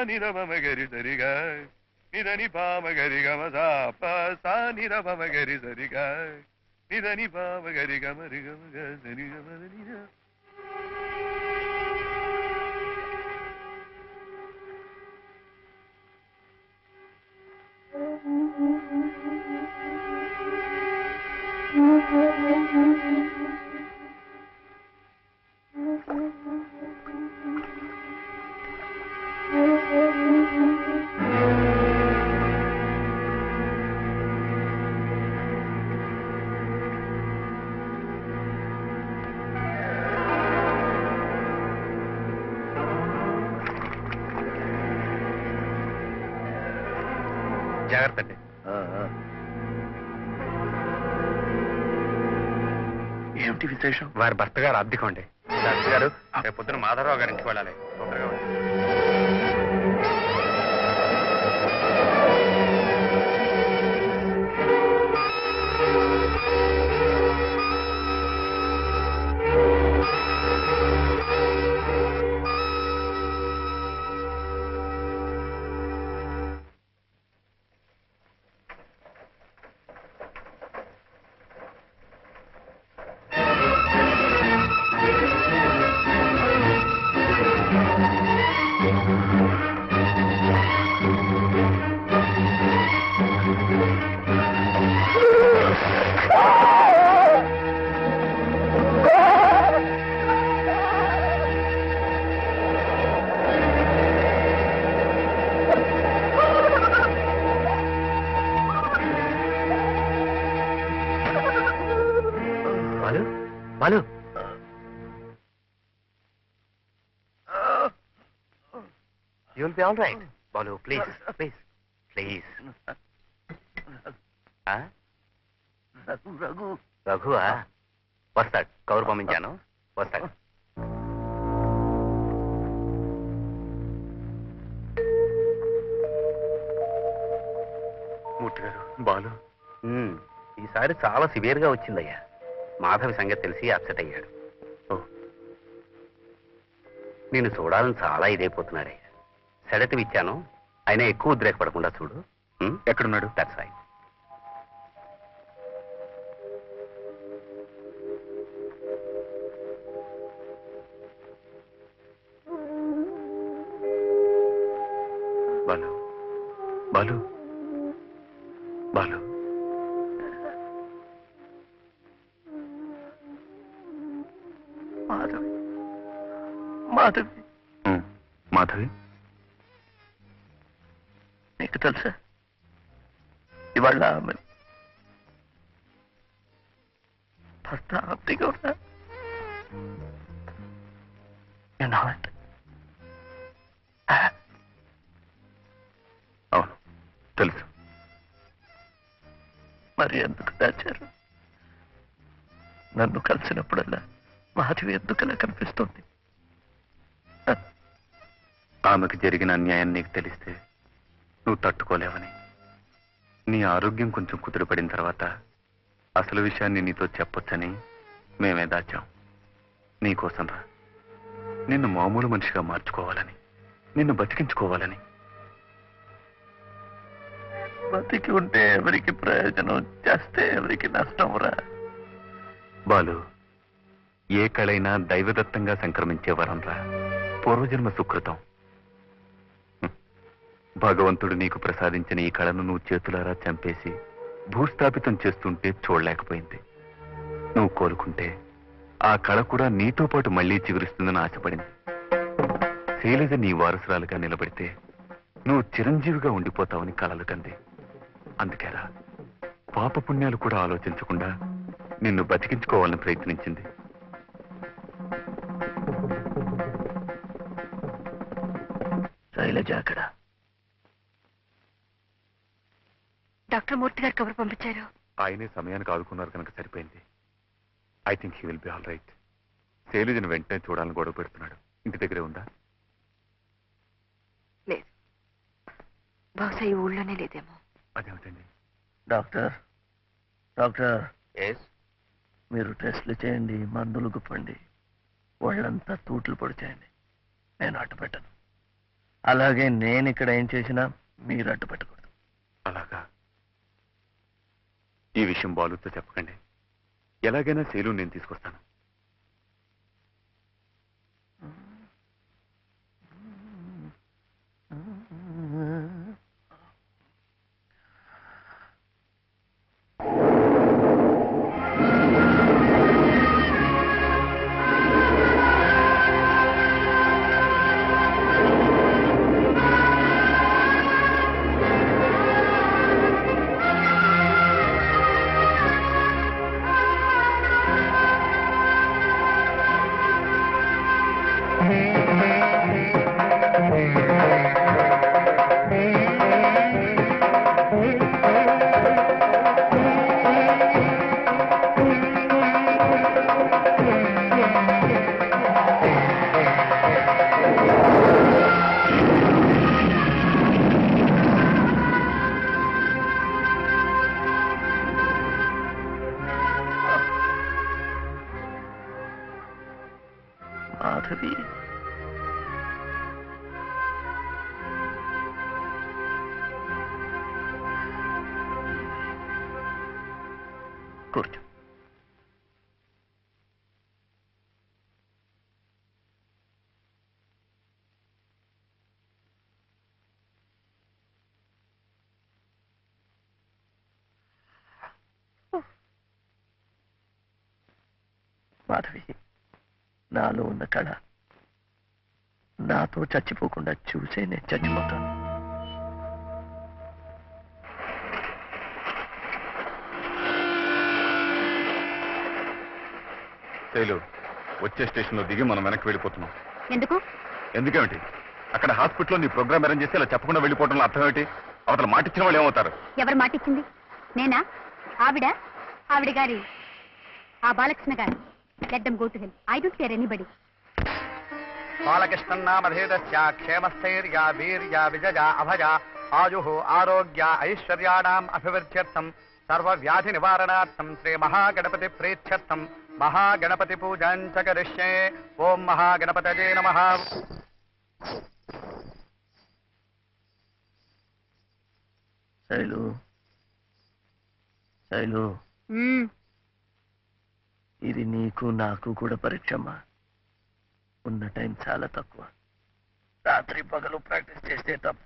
నిరమగరి సరిగా నిదని పామగరి గమ సా నిరమగరి సరిగా నిదని పామగరి గమరి గమ సరి గమ. జాగ్రత్త అండి. ఏమిటి విశేషం? వారి భర్త గారు అద్దెకోండి. డాక్టర్ గారు రేపు పొద్దున మాధవరావు గారి ఇంటికి వెళ్ళాలి. తొందరగా Balu, you will be all right. Balu, please please please. రఘువా? వస్తాడు. కౌరు పంపించాను, వస్తాడు. మూర్తి గారు, బాలు ఈసారి చాలా సివియర్ గా వచ్చిందయ్యా. మాధవి సంగతి తెలిసి అప్సెట్ అయ్యాడు. నేను చూడాలని చాలా ఇదైపోతున్నాడయ్యా. సెడటివ్ ఇచ్చాను, అయినా ఎక్కువ ఉద్రేకపడకుండా చూడు. ఎక్కడున్నాడు? That's right. బాలు, బాలు, బాలు. మాధవి, మాధవి, మాధవి, నీకు తెలుసా ఇవాళ ఆమె భర్త ఆప్తిగా ఉన్నా. అవును తెలుసు. మరి ఎందుకు దాచారు? నన్ను కలిసినప్పుడల్లా మాధవి ఎందుకలా కనిపిస్తుంది? ఆమెకు జరిగిన అన్యాయం నీకు తెలిస్తే నువ్వు తట్టుకోలేవని, నీ ఆరోగ్యం కొంచెం కుదురుపడిన తర్వాత అసలు విషయాన్ని నీతో చెప్పొచ్చని మేమే దాచాం. నీకోసం రా, నిన్ను మామూలు మనిషిగా మార్చుకోవాలని, నిన్ను బతికించుకోవాలని. బతికి ఉంటే ఎవరికి ప్రయోజనం, చేస్తే ఎవరికి నష్టం రా. బాలు, ఏ కళైనా దైవదత్తంగా సంక్రమించే వరం రా, పూర్వజన్మ సుకృతం. భగవంతుడు నీకు ప్రసాదించిన ఈ కళను నువ్వు చేతులారా చంపేసి భూస్థాపితం చేస్తుంటే చూడలేకపోయింది. నువ్వు కోలుకుంటే ఆ కళ కూడా నీతో పాటు మళ్లీ చిగురిస్తుందని ఆశపడింది. శైలజ నీ వారసురాలుగా నిలబడితే నువ్వు చిరంజీవిగా ఉండిపోతావని కలలు కంది. అందుకేరా పాపపుణ్యాలు కూడా ఆలోచించకుండా నిన్ను బతికించుకోవాలని ప్రయత్నించింది. శైలజ అక్కడ. డాక్టర్ మూర్తి గారు కబురు పంపించారు. ఆయనే సమయానికి ఆదుకున్నారు కనుక సరిపోయింది. I think he will be all right. శైలజను వెంటనే చూడాలని గొడవ పెడుతున్నాడు. ఇంటి దగ్గరే ఉందా? లేదు, బహుశా ఈ ఊళ్ళోనే లేదేమో. అదేమిటండి? డాక్టర్, డాక్టర్, ఎస్, మీరు టెస్ట్లు చేయండి, మందులు గుప్పండి, వాళ్ళంతా తూట్లు పొడి చేయండి. నేను అడ్డు పెట్టను. అలాగే నేను ఇక్కడ ఏం చేసినా మీరు అడ్డు పెట్టకూడదు. అలాగా? ఈ విషయం బాలుతో చెప్పకండి. ఎలాగైనా శైలు నేను తీసుకొస్తాను. మాధవి, కూర్చో. మాధవి, నాలో ఉన్న కళ నాతో చచ్చిపోకుండా చూసే నేను చచ్చిపోతాను. శైలు, వచ్చే స్టేషన్లో దిగి మనం వెనక్కి వెళ్ళిపోతున్నాం. ఎందుకు? ఎందుకేమిటి? అక్కడ హాస్పిటల్లో నీ ప్రోగ్రామ్ అరేంజ్ చేసి ఇలా చెప్పకుండా వెళ్ళిపోవడంలో అర్థం ఏమిటి? అవతల మాటిచ్చిన వాళ్ళు ఏమవుతారు? ఎవరు మాటిచ్చింది? నేనా? ఆవిడ గారి ఆ బాలకృష్ణ గారు. Let them go to hell. I don't care anybody. బాలకృష్ణన్నామధేదస్య క్షేమస్థైర్యా వీర్య విజయ అభయ ఆయుః ఆరోగ్య ఐశ్వర్యాణాం అభివృద్ధ్యర్థం సర్వవ్యాధి నివారణార్థం శ్రీ మహాగణపతి ప్రీత్యర్థం మహాగణపతి పూజాం చ కరిష్యే. ఓం మహాగణపతయే నమః. శైలు, శైలు, ఇది నీకు నాకు కూడా పరీక్షమ్మా. ఉన్న టైం చాలా తక్కువ. రాత్రి పగలు ప్రాక్టీస్ చేస్తే తప్పు.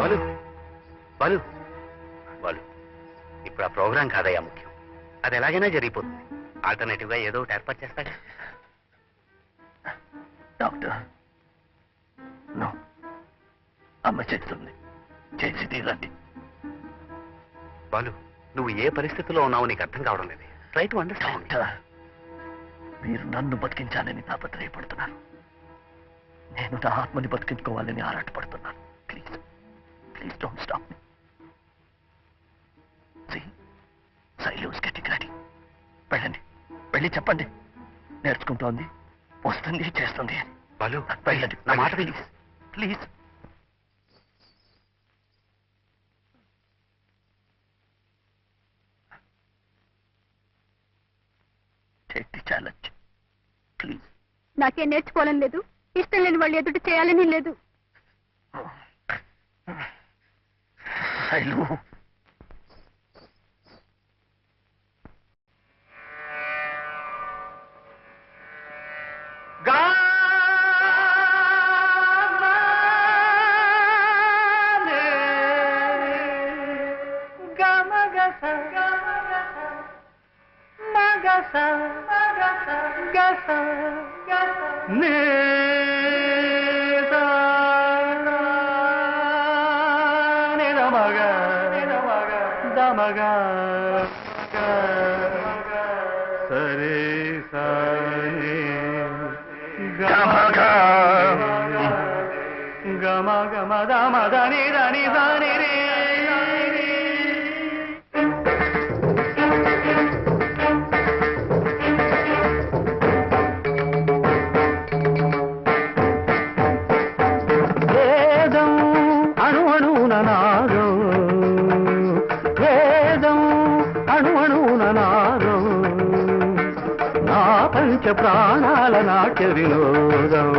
బాలు బాలు బాలు, ఇప్పుడు ఆ ప్రోగ్రాం కాదయ్యా ముఖ్యం. అది ఎలాగైనా జరిగిపోతుంది. ఆల్టర్నేటివ్ గా ఏదో ఒకటి ఏర్పాటు చేస్తాడు. డాక్టర్, నో, అమ్మ చెప్తుంది, చేసి తీరండి. బాలు, నువ్వు ఏ పరిస్థితిలో ఉన్నావో నీకు అర్థం కావడం లేదు. Try to understand. డాక్టర్, మీరు నన్ను బతికించాలని తాపత్రయపడుతున్నారు. నేను నా ఆత్మని బతికించుకోవాలని ఆరాటపడుతున్నాను. Please, please don't stop me. Sailu's getting ready. వెళ్ళండి, వెళ్ళి చెప్పండి. నేర్చుకుంటోంది, వస్తుంది, చేస్తుంది అని. బాలు, వెళ్ళండి, నా మాట విని. Please, please. Take the challenge please. నాకేం నేర్చుకోవాలని లేదు, ఇష్టం లేని వాళ్ళు ఎదుటి చేయాలని లేదు. శైలు, ప్రాణాల నాట్య వినోదం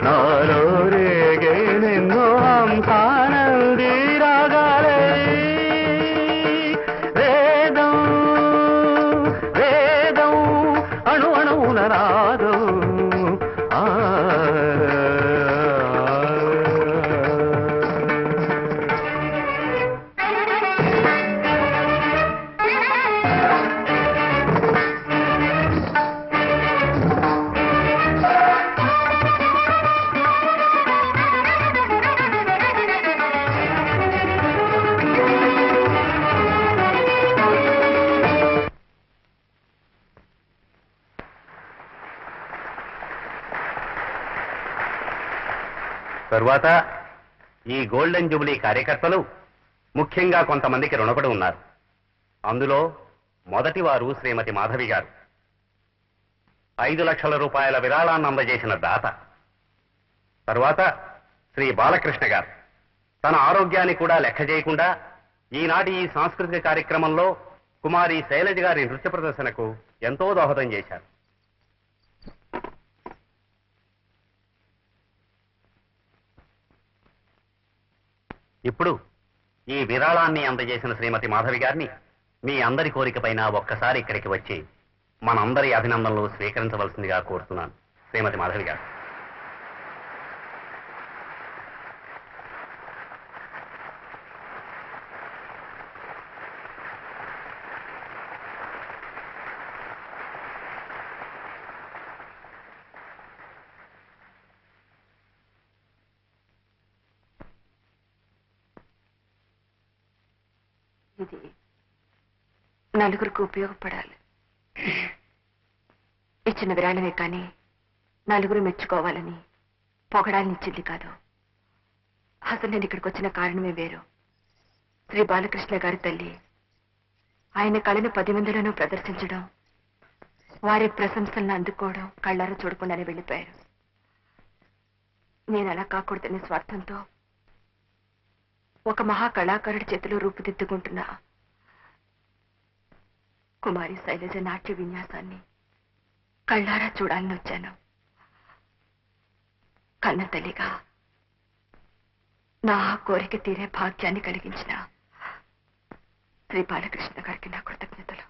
నాలో తరువాత ఈ గోల్డెన్ జూబిలీ కార్యకర్తలు ముఖ్యంగా కొంతమందికి రుణపడి ఉన్నారు. అందులో మొదటి వారు శ్రీమతి మాధవి గారు, 5 లక్షల రూపాయల విరాళాన్ని అందజేసిన దాత. తరువాత శ్రీ బాలకృష్ణ గారు తన ఆరోగ్యాన్ని కూడా లెక్క చేయకుండా ఈనాటి ఈ సాంస్కృతిక కార్యక్రమంలో కుమారి శైలజ గారి నృత్య ప్రదర్శనకు ఎంతో దోహదం చేశారు. ఇప్పుడు ఈ విరాళాన్ని అందజేసిన శ్రీమతి మాధవి గారిని మీ అందరి కోరికపైన ఒక్కసారి ఇక్కడికి వచ్చి మనందరి అభినందనలు స్వీకరించవలసిందిగా కోరుతున్నాను. శ్రీమతి మాధవి గారు. ఇది నలుగురికి ఉపయోగపడాలి. ఇచ్చిన విరాళమే కానీ నలుగురు మెచ్చుకోవాలని పొగడాలని ఇచ్చింది కాదు. అసలు నేను ఇక్కడికి వచ్చిన కారణమే వేరు. శ్రీ బాలకృష్ణ గారి తల్లి ఆయన కళను 10 మందిలోనూ ప్రదర్శించడం, వారి ప్రశంసలను అందుకోవడం కళ్ళారా చూడకుండానే వెళ్ళిపోయారు. నేను అలా కాకూడదనే స్వార్థంతో ఒక మహా కళాకారుడి చేతిలో రూపుదిద్దుకుంటున్న కుమారి శైలజ నాట్య విన్యాసాన్ని కళ్ళారా చూడాలని వచ్చాను. కన్న తల్లిగా నా కోరిక తీరే భాగ్యాన్ని కలిగించిన శ్రీ బాలకృష్ణ గారికి నా కృతజ్ఞతలు.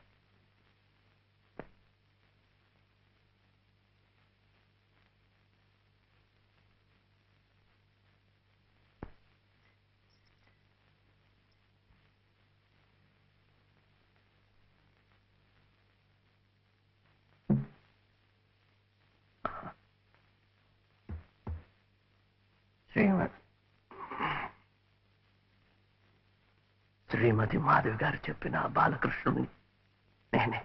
శ్రీమతి మాధవి గారు చెప్పిన బాలకృష్ణుని నేనే.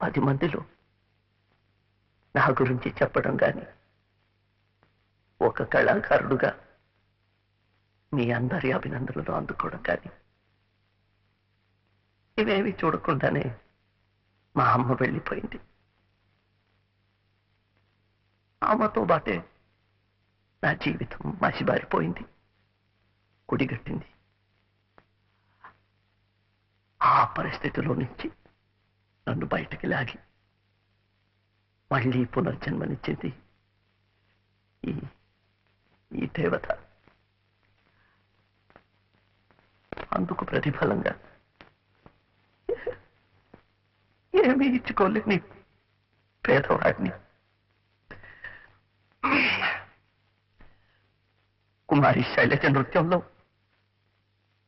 పది మందిలో నా గురించి చెప్పడం కానీ, ఒక కళాకారుడుగా మీ అందరి అభినందనలు అందుకోవడం కానీ, ఇవేవి చూడకుండానే మా అమ్మ వెళ్ళిపోయింది. ఆమెతో బాటే నా జీవితం మసిబారిపోయింది, కుడిగట్టింది. ఆ పరిస్థితిలో నుంచి నన్ను బయటికి లాగి మళ్ళీ పునర్జన్మనిచ్చింది ఈ దేవత. అందుకు ప్రతిఫలంగా ఏమీ ఇచ్చుకోలేని పేదవాడిని కుమారి శైలజ నృత్యంలో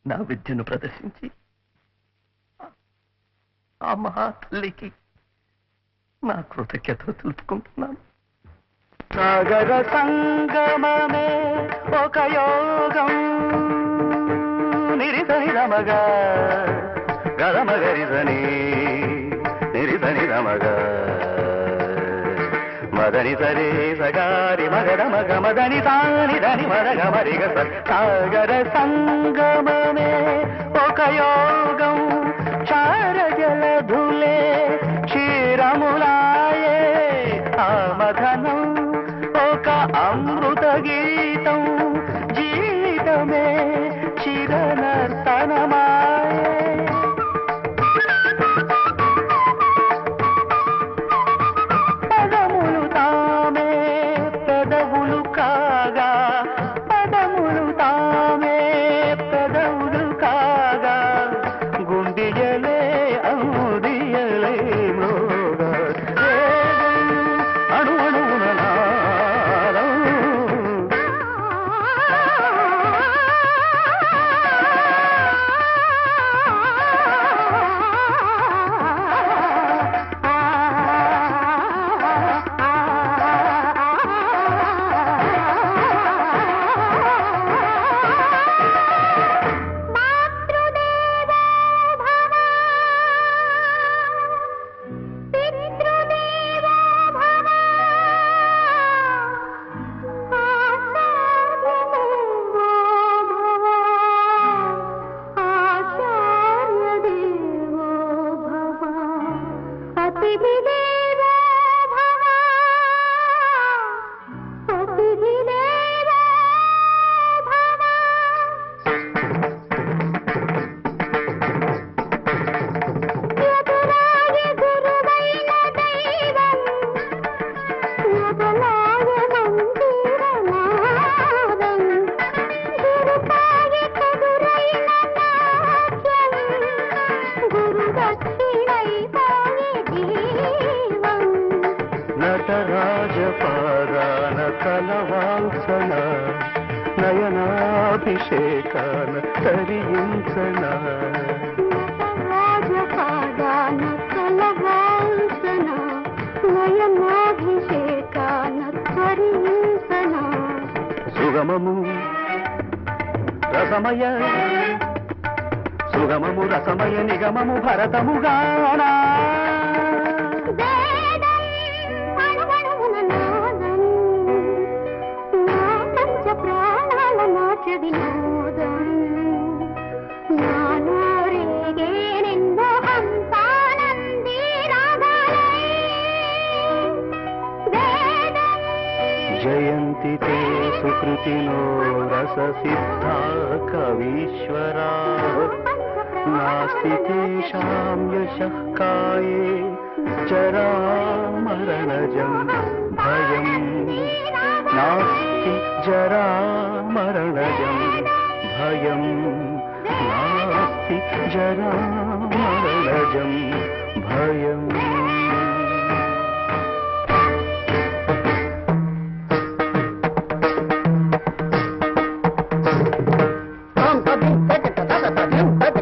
నా విద్యను ప్రదర్శించి ఆ మహా తల్లికి నా కృతజ్ఞతలు తెలుపుకుంటున్నాను. సాగర సంగమమే ఒక యోగం, నిరిసని రమగా గరమగరిసని నిరిసని రమగా మదని సరే సగారి మగర మగ మదని తాని దని మరగ మరిగ. సాగర సంగమమే ఒక యోగం, క్షారజలధులే క్షీరములాయే ఆమధనం ఒక అమృత గీతం, జీవితమే చిరనర్తనమాయే. పదములు తామే పెదవులు కాగా, పదములు తామే పెదవులు కాగా, గుండియలే ఔదియలే మృగా అణు అణువున నాదం. తరించనా రాజపాదాన కలవాల్సన నయనాభిషేకాన స్వరించన సుగమము రసమయ సుగమము రసమయ నిగమము భరతముగానా ప్రాణాల నాట్య వినోదం నానోరేగేనెన్నో హంసానంది రాగాలై జయంతి తే సుకృతినో రస సిద్ధా కవీశ్వరా నాస్తి తేషాం యశః కాయే జరామరణజం భయం నాస్తి జరామరణజం భయం నాస్తి జరామరణజం భయం